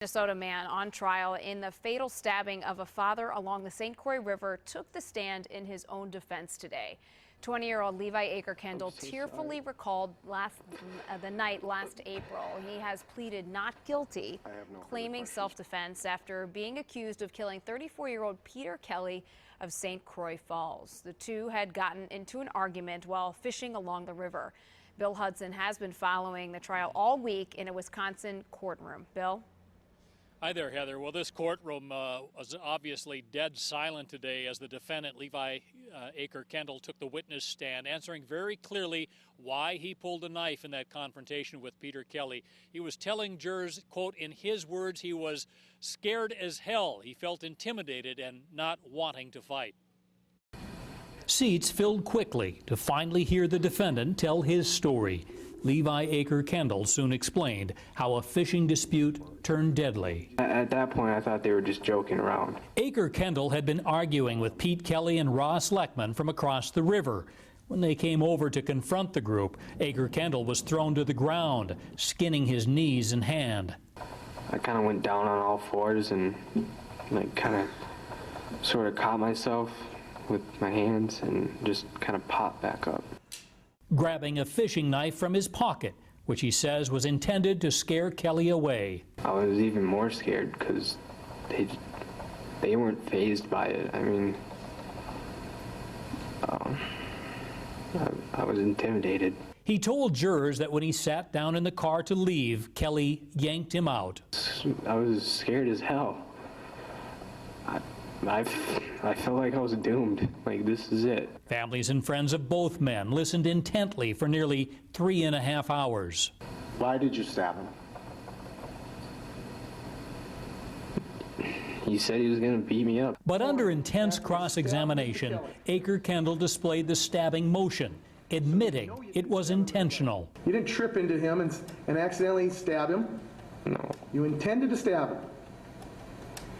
Minnesota man on trial in the fatal stabbing of a father along the St. Croix River took the stand in his own defense today. 20-year-old Levi Acre-Kendall tearfully recalled the night last April. He has pleaded not guilty, claiming self-defense after being accused of killing 34-year-old Peter Kelly of St. Croix Falls. The two had gotten into an argument while fishing along the river. Bill Hudson has been following the trial all week in a Wisconsin courtroom. Bill? Hi there, Heather. Well, this courtroom was obviously dead silent today as the defendant, Levi Acre-Kendall, took the witness stand, answering very clearly why he pulled a knife in that confrontation with Peter Kelly. He was telling jurors, quote, in his words, he was scared as hell. He felt intimidated and not wanting to fight. Seats filled quickly to finally hear the defendant tell his story. Levi Acre-Kendall soon explained how a fishing dispute turned deadly. At that point, I thought they were just joking around. Acre-Kendall had been arguing with Pete Kelly and Ross Leckman from across the river. When they came over to confront the group, Acre-Kendall was thrown to the ground, skinning his knees and hand. I kind of went down on all fours and kind of sort of caught myself with my hands and just kind of popped back up. Grabbing a fishing knife from his pocket, which he says was intended to scare Kelly away. I was even more scared because they weren't fazed by it. I mean, I was intimidated. He told jurors that when he sat down in the car to leave, Kelly yanked him out. I was scared as hell. I felt like I was doomed, like this is it. Families and friends of both men listened intently for nearly 3.5 hours. Why did you stab him? He said he was going to beat me up. But under intense cross-examination, Acre-Kendall displayed the stabbing motion, admitting it was intentional. You didn't trip into him and accidentally stab him? No. You intended to stab him?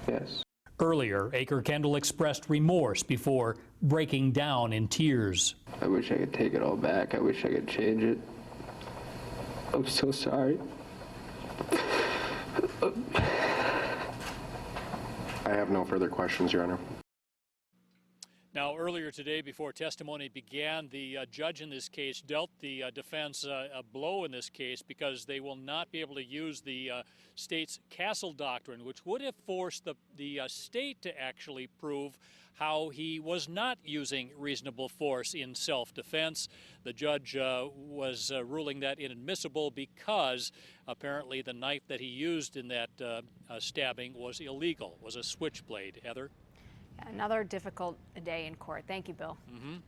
Yes. Earlier, Acre-Kendall expressed remorse before breaking down in tears. I wish I could take it all back. I wish I could change it. I'm so sorry. I have no further questions, Your Honor. Now, earlier today, before testimony began, the judge in this case dealt the defense a blow in this case because they will not be able to use the state's castle doctrine, which would have forced the state to actually prove how he was not using reasonable force in self-defense. The judge was ruling that inadmissible because apparently the knife that he used in that stabbing was illegal, was a switchblade. Heather? Another difficult day in court. Thank you, Bill.